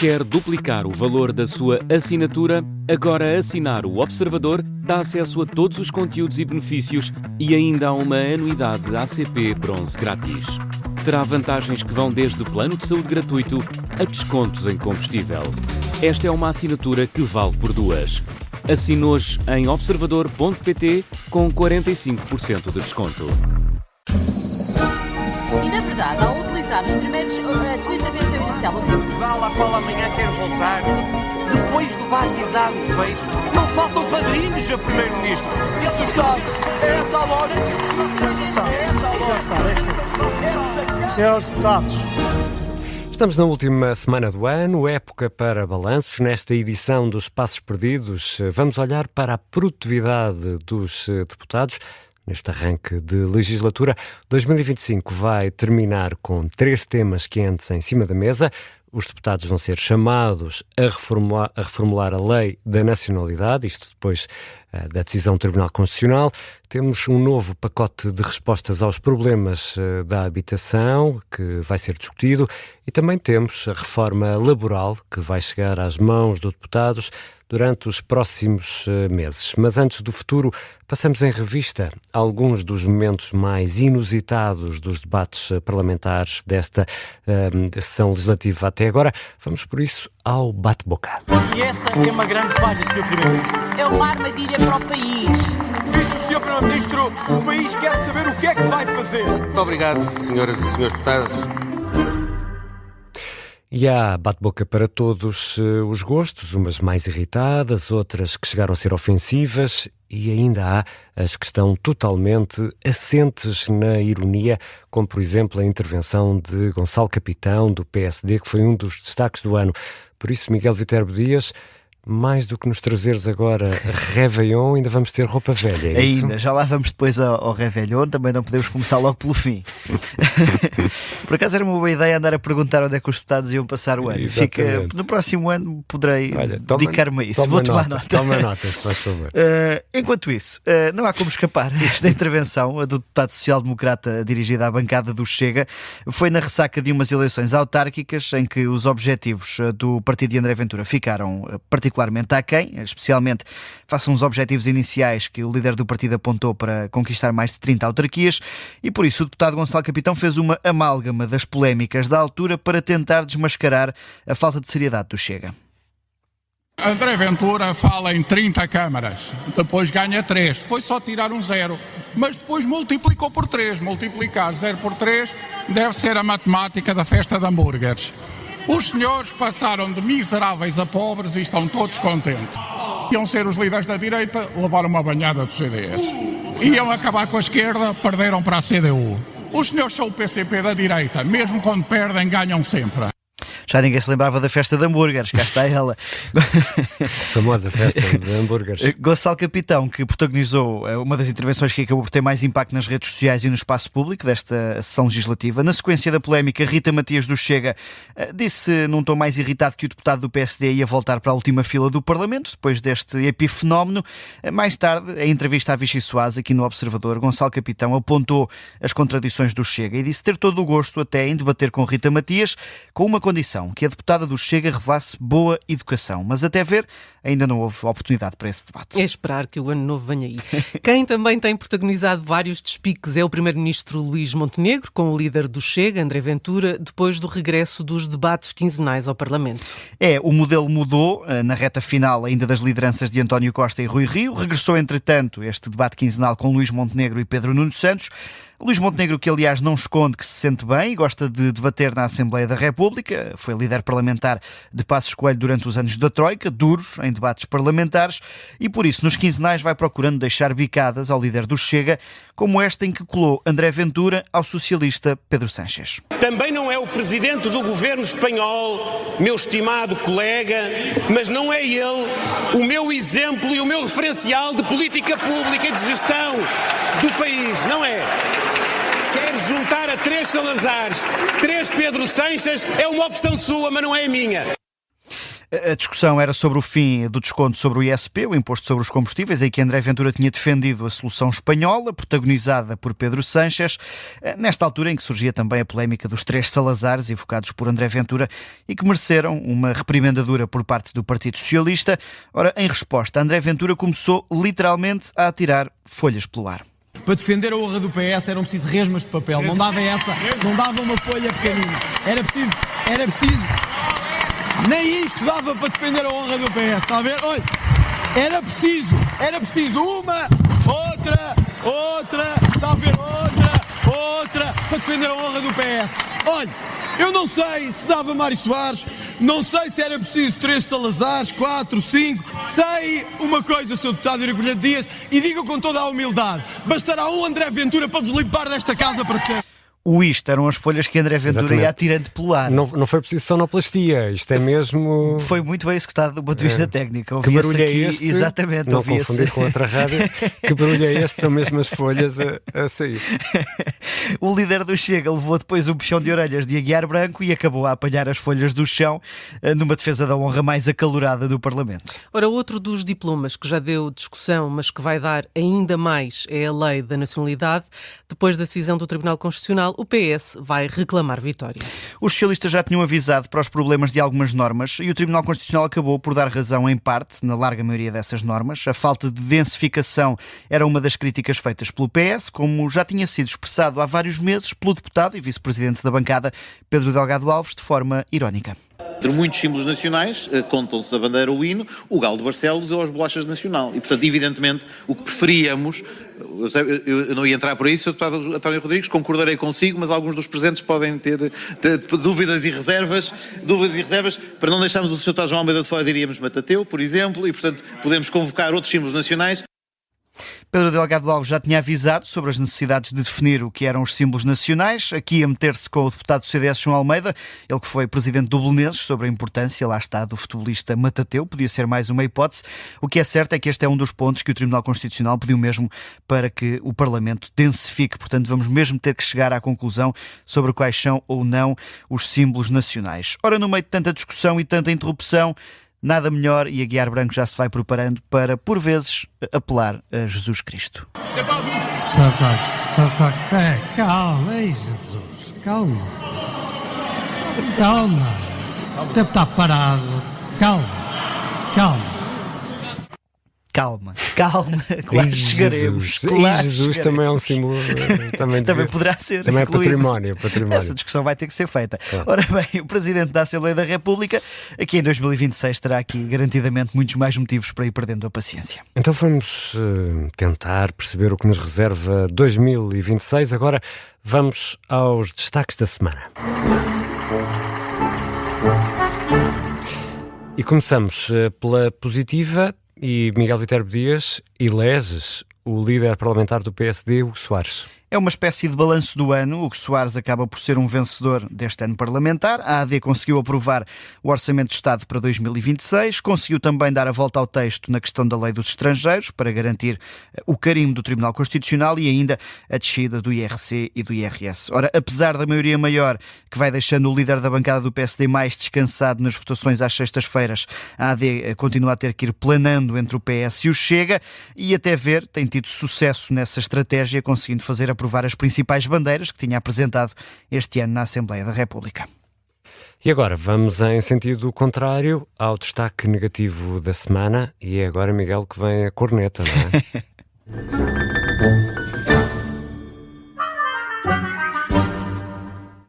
Quer duplicar o valor da sua assinatura? Agora assinar o Observador dá acesso a todos os conteúdos e benefícios e ainda há uma anuidade ACP Bronze grátis. Terá vantagens que vão desde plano de saúde gratuito a descontos em combustível. Esta é uma assinatura que vale por duas. Assine hoje em observador.pt com 45% de desconto. E na verdade, ao utilizar os primeiros a sua intervenção inicial, Portugal, à qual amanhã quer voltar, depois do batizado feito, não faltam padrinhos a primeiro-ministro. E a Estado, é essa a lógica? É essa a lógica. Senhores deputados. Estamos na última semana do ano, época para balanços. Nesta edição dos Passos Perdidos, vamos olhar para a produtividade dos deputados. Neste arranque de legislatura, 2025 vai terminar com 3 temas quentes em cima da mesa. Os deputados vão ser chamados a reformular a lei da nacionalidade, isto depois da decisão do Tribunal Constitucional. Temos um novo pacote de respostas aos problemas da habitação, que vai ser discutido, e também temos a reforma laboral, que vai chegar às mãos dos deputados durante os próximos meses. Mas antes do futuro, passamos em revista alguns dos momentos mais inusitados dos debates parlamentares desta sessão legislativa até agora. Vamos, por isso, ao bate-boca. E essa é uma grande falha, Sr. Primeiro-Ministro. é uma armadilha para o país. Isso, Sr. Primeiro-Ministro, o país quer saber o que é que vai fazer. Muito obrigado, senhoras e senhores deputados. E há bate-boca para todos os gostos, umas mais irritadas, outras que chegaram a ser ofensivas, e ainda há as que estão totalmente assentes na ironia, como por exemplo a intervenção de Gonçalo Capitão, do PSD, que foi um dos destaques do ano. Por isso, Miguel Viterbo Dias, mais do que nos trazeres agora Réveillon, ainda vamos ter roupa velha, é isso? Ainda, já lá vamos depois ao Réveillon, também não podemos começar logo pelo fim. Por acaso era uma boa ideia andar a perguntar onde é que os deputados iam passar o ano. Fica, no próximo ano poderei dedicar-me a isso. Vou tomar nota. Toma nota, se faz favor. Enquanto isso, não há como escapar. Esta intervenção, a do deputado social-democrata dirigida à bancada do Chega, foi na ressaca de umas eleições autárquicas em que os objetivos do partido de André Ventura ficaram particularmente aquém, especialmente face a uns objetivos iniciais que o líder do partido apontou para conquistar mais de 30 autarquias, e por isso o deputado Gonçalo Capitão fez uma amálgama das polémicas da altura para tentar desmascarar a falta de seriedade do Chega. André Ventura fala em 30 câmaras, depois ganha 3, foi só tirar um 0, mas depois multiplicou por 3, multiplicar 0 por 3 deve ser a matemática da festa de hambúrgueres. Os senhores passaram de miseráveis a pobres e estão todos contentes. Iam ser os líderes da direita, levar uma banhada do CDS. Iam acabar com a esquerda, perderam para a CDU. Os senhores são o PCP da direita, mesmo quando perdem, ganham sempre. Já ninguém se lembrava da festa de hambúrgueres, cá está ela. Famosa festa de hambúrgueres. Gonçalo Capitão, que protagonizou uma das intervenções que acabou por ter mais impacto nas redes sociais e no espaço público desta sessão legislativa. Na sequência da polémica, Rita Matias do Chega disse num tom mais irritado que o deputado do PSD ia voltar para a última fila do Parlamento, depois deste epifenómeno. Mais tarde, em entrevista à Vichy Soares, aqui no Observador, Gonçalo Capitão apontou as contradições do Chega e disse ter todo o gosto até em debater com Rita Matias, com uma condição, que a deputada do Chega revelasse boa educação. Mas até ver, ainda não houve oportunidade para esse debate. É esperar que o ano novo venha aí. Quem também tem protagonizado vários despiques é o primeiro-ministro Luís Montenegro, com o líder do Chega, André Ventura, depois do regresso dos debates quinzenais ao Parlamento. O modelo mudou na reta final ainda das lideranças de António Costa e Rui Rio. Regressou, entretanto, este debate quinzenal com Luís Montenegro e Pedro Nuno Santos. Luís Montenegro, que aliás não esconde que se sente bem e gosta de debater na Assembleia da República, foi líder parlamentar de Passos Coelho durante os anos da Troika, duros em debates parlamentares, e por isso nos quinzenais vai procurando deixar bicadas ao líder do Chega, como esta em que colou André Ventura ao socialista Pedro Sánchez. Também não é o presidente do governo espanhol, meu estimado colega, mas não é ele o meu exemplo e o meu referencial de política pública e de gestão do país, não é? Quer juntar a 3 Salazares, 3 Pedro Sanches, é uma opção sua, mas não é a minha. A discussão era sobre o fim do desconto sobre o ISP, o Imposto sobre os Combustíveis, em que André Ventura tinha defendido a solução espanhola, protagonizada por Pedro Sánchez, nesta altura em que surgia também a polémica dos 3 Salazares, evocados por André Ventura, e que mereceram uma reprimenda dura por parte do Partido Socialista. Ora, em resposta, André Ventura começou literalmente a atirar folhas pelo ar. Para defender a honra do PS eram preciso resmas de papel, não dava uma folha pequenina, era preciso, nem isto dava para defender a honra do PS, está a ver? Olha, era preciso uma, outra, está a ver? Outra, para defender a honra do PS. Olha, eu não sei se dava Mário Soares, não sei se era preciso 3 Salazares, 4, 5, sei uma coisa, Sr. Deputado Eurico Brilhante Dias, e digo com toda a humildade, bastará um André Ventura para vos limpar desta casa para sempre. Isto eram as folhas que André Ventura ia atirando pelo ar. Não foi preciso sonoplastia, isto é mesmo... Foi muito bem executado do ponto de vista técnico. Que barulho é este? Exatamente. Não confundir com outra rádio. Que barulho é este? São mesmo as folhas a sair. O líder do Chega levou depois um puxão de orelhas de Aguiar Branco e acabou a apanhar as folhas do chão numa defesa da honra mais acalorada do Parlamento. Ora, outro dos diplomas que já deu discussão, mas que vai dar ainda mais, é a lei da nacionalidade. Depois da decisão do Tribunal Constitucional, o PS vai reclamar vitória. Os socialistas já tinham avisado para os problemas de algumas normas e o Tribunal Constitucional acabou por dar razão em parte, na larga maioria dessas normas. A falta de densificação era uma das críticas feitas pelo PS, como já tinha sido expressado há vários meses pelo deputado e vice-presidente da bancada, Pedro Delgado Alves, de forma irónica. Entre muitos símbolos nacionais, contam-se a bandeira, o hino, o galo de Barcelos ou as bolachas nacional. E, portanto, evidentemente, o que preferíamos, eu não ia entrar por isso, o deputado António Rodrigues, concordarei consigo, mas alguns dos presentes podem ter dúvidas e reservas, para não deixarmos o Sr. Deputado João Almeida de fora, diríamos Matateu, por exemplo, e, portanto, podemos convocar outros símbolos nacionais. Pedro Delgado Alves já tinha avisado sobre as necessidades de definir o que eram os símbolos nacionais, aqui a meter-se com o deputado do CDS João Almeida, ele que foi presidente do Belenenses, sobre a importância, lá está, do futebolista Matateu, podia ser mais uma hipótese. O que é certo é que este é um dos pontos que o Tribunal Constitucional pediu mesmo para que o Parlamento densifique, portanto vamos mesmo ter que chegar à conclusão sobre quais são ou não os símbolos nacionais. Ora, no meio de tanta discussão e tanta interrupção, nada melhor, e Aguiar Branco já se vai preparando para, por vezes, apelar a Jesus Cristo. Calma, ei Jesus, calma. O tempo está parado. Calma, claro, chegaremos. Jesus também é um símbolo. Também poderá ser. Também é património. Essa discussão vai ter que ser feita. Ora bem, o Presidente da Assembleia da República, aqui em 2026, terá aqui garantidamente muitos mais motivos para ir perdendo a paciência. Então vamos tentar perceber o que nos reserva 2026. Agora vamos aos destaques da semana. E começamos pela positiva. E Miguel Viterbo Dias, eleges o líder parlamentar do PSD, Hugo Soares. É uma espécie de balanço do ano. Hugo Soares acaba por ser um vencedor deste ano parlamentar. A AD conseguiu aprovar o Orçamento de Estado para 2026, conseguiu também dar a volta ao texto na questão da lei dos estrangeiros para garantir o carimbo do Tribunal Constitucional e ainda a descida do IRC e do IRS. Ora, apesar da maioria maior que vai deixando o líder da bancada do PSD mais descansado nas votações às sextas-feiras, a AD continua a ter que ir planando entre o PS e o Chega e até ver tem tido sucesso nessa estratégia, conseguindo fazer aprovar as principais bandeiras que tinha apresentado este ano na Assembleia da República. E agora vamos em sentido contrário ao destaque negativo da semana e é agora, Miguel, que vem a corneta, não é?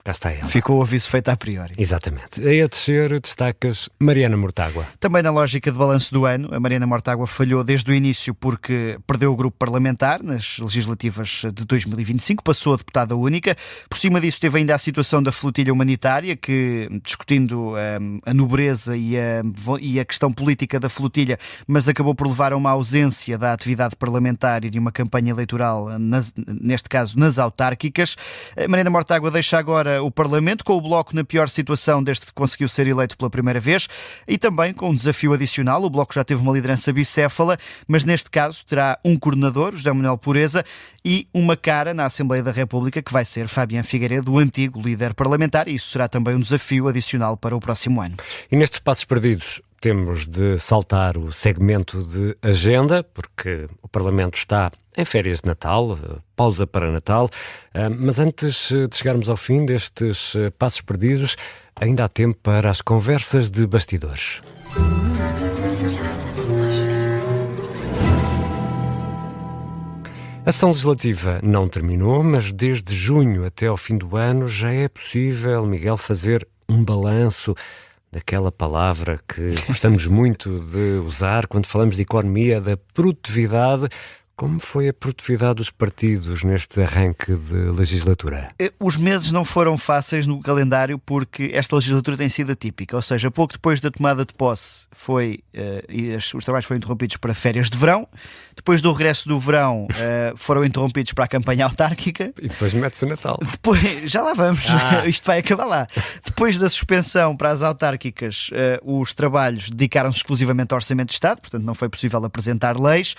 Cá está ela. Ficou o aviso feito a priori. Exatamente. A descer, destacas Mariana Mortágua. Também na lógica de balanço do ano, a Mariana Mortágua falhou desde o início porque perdeu o grupo parlamentar nas legislativas de 2025, passou a deputada única. Por cima disso teve ainda a situação da flotilha humanitária, que, discutindo a nobreza e a questão política da flotilha, mas acabou por levar a uma ausência da atividade parlamentar e de uma campanha eleitoral, neste caso nas autárquicas. A Mariana Mortágua deixa agora o Parlamento, com o Bloco na pior situação desde que conseguiu ser eleito pela primeira vez e também com um desafio adicional. O Bloco já teve uma liderança bicéfala, mas neste caso terá um coordenador, José Manuel Pureza, e uma cara na Assembleia da República, que vai ser Fabián Figueiredo, o antigo líder parlamentar, e isso será também um desafio adicional para o próximo ano. E nestes passos perdidos, temos de saltar o segmento de agenda, porque o Parlamento está em férias de Natal, pausa para Natal, mas antes de chegarmos ao fim destes passos perdidos, ainda há tempo para as conversas de bastidores. A sessão legislativa não terminou, mas desde junho até ao fim do ano já é possível, Miguel, fazer um balanço daquela palavra que gostamos muito de usar quando falamos de economia, da produtividade. Como foi a produtividade dos partidos neste arranque de legislatura? Os meses não foram fáceis no calendário porque esta legislatura tem sido atípica, ou seja, pouco depois da tomada de posse os trabalhos foram interrompidos para férias de verão, depois do regresso do verão foram interrompidos para a campanha autárquica. E depois mete-se o Natal. Depois, já lá vamos, isto vai acabar lá. Depois da suspensão para as autárquicas, os trabalhos dedicaram-se exclusivamente ao Orçamento de Estado, portanto não foi possível apresentar leis,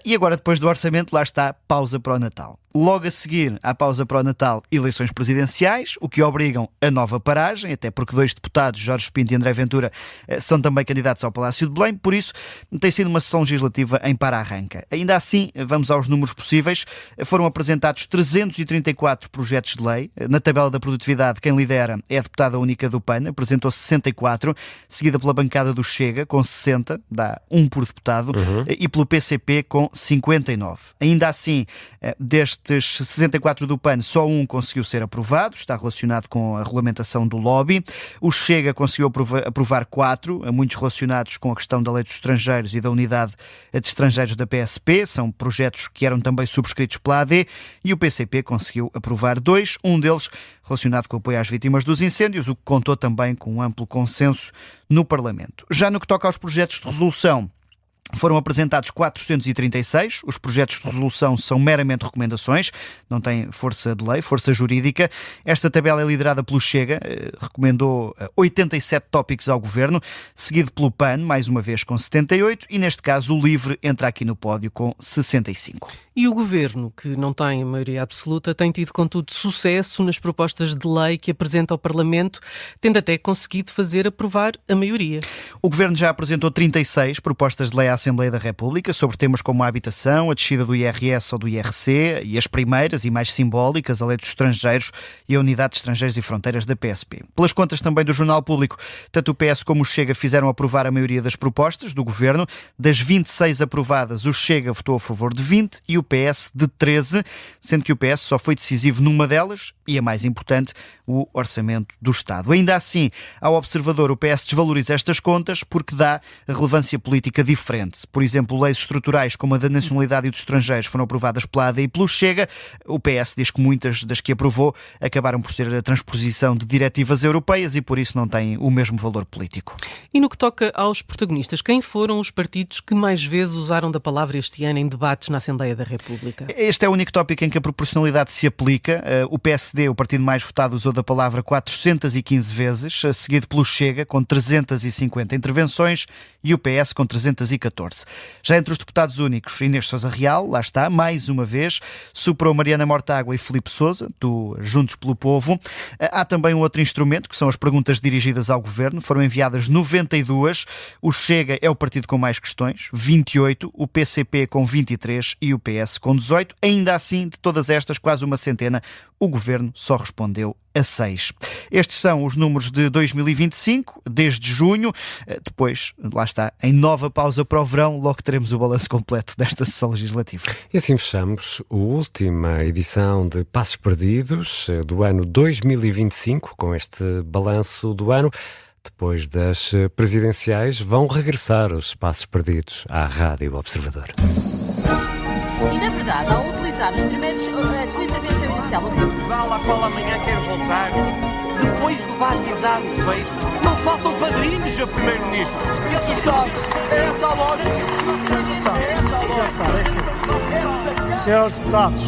e agora depois do Orçamento lá está, pausa para o Natal. Logo a seguir à pausa para o Natal, eleições presidenciais, o que obrigam a nova paragem, até porque 2 deputados, Jorge Pinto e André Ventura, são também candidatos ao Palácio de Belém, por isso tem sido uma sessão legislativa em para-arranca. Ainda assim, vamos aos números possíveis, foram apresentados 334 projetos de lei. Na tabela da produtividade, quem lidera é a deputada única do PAN, apresentou 64, seguida pela bancada do Chega, com 60, dá 1 por deputado, e pelo PCP, com 59. Ainda assim, destes 64 do PAN, só 1 conseguiu ser aprovado, está relacionado com a regulamentação do lobby. O Chega conseguiu aprovar 4, muitos relacionados com a questão da lei dos estrangeiros e da unidade de estrangeiros da PSP, são projetos que eram também subscritos pela AD, e o PCP conseguiu aprovar 2, um deles relacionado com o apoio às vítimas dos incêndios, o que contou também com um amplo consenso no Parlamento. Já no que toca aos projetos de resolução, foram apresentados 436. Os projetos de resolução são meramente recomendações, não têm força de lei, força jurídica. Esta tabela é liderada pelo Chega, recomendou 87 tópicos ao Governo, seguido pelo PAN, mais uma vez com 78, e neste caso o LIVRE entra aqui no pódio com 65. E o Governo, que não tem maioria absoluta, tem tido, contudo, sucesso nas propostas de lei que apresenta ao Parlamento, tendo até conseguido fazer aprovar a maioria. O Governo já apresentou 36 propostas de lei à Assembleia da República sobre temas como a habitação, a descida do IRS ou do IRC, e as primeiras e mais simbólicas, a lei dos estrangeiros e a unidade de estrangeiros e fronteiras da PSP. Pelas contas também do Jornal Público, tanto o PS como o Chega fizeram aprovar a maioria das propostas do Governo. Das 26 aprovadas, o Chega votou a favor de 20 e o PS de 13, sendo que o PS só foi decisivo numa delas, e a mais importante, o Orçamento do Estado. Ainda assim, ao observador, o PS desvaloriza estas contas porque dá relevância política diferente. Por exemplo, leis estruturais como a da nacionalidade e dos estrangeiros foram aprovadas pela AD e pelo Chega. O PS diz que muitas das que aprovou acabaram por ser a transposição de diretivas europeias e por isso não têm o mesmo valor político. E no que toca aos protagonistas, quem foram os partidos que mais vezes usaram da palavra este ano em debates na Assembleia da República? Este é o único tópico em que a proporcionalidade se aplica. O PSD, o partido mais votado, usou da palavra 415 vezes, seguido pelo Chega, com 350 intervenções, e o PS com 314. Já entre os deputados únicos, Inês Sousa Real, lá está, mais uma vez, superou Mariana Mortágua e Filipe Sousa, do Juntos pelo Povo. Há também um outro instrumento, que são as perguntas dirigidas ao Governo. Foram enviadas 92. O Chega é o partido com mais questões, 28. O PCP com 23 e o PS com 18. Ainda assim, de todas estas, quase uma centena, o Governo só respondeu a 6. Estes são os números de 2025, desde junho. Depois, lá está, em nova pausa para o verão, logo teremos o balanço completo desta sessão legislativa. E assim fechamos a última edição de Passos Perdidos do ano 2025, com este balanço do ano. Depois das presidenciais, vão regressar os Passos Perdidos à Rádio Observador. E, na verdade, ao utilizar os primeiros... a sua intervenção inicial... Vale a qual amanhã quer voltar. Depois do batizado feito, não faltam padrinhos a primeiro-ministro. Esse Estado é essa a lógica? É essa a lógica. Senhores deputados,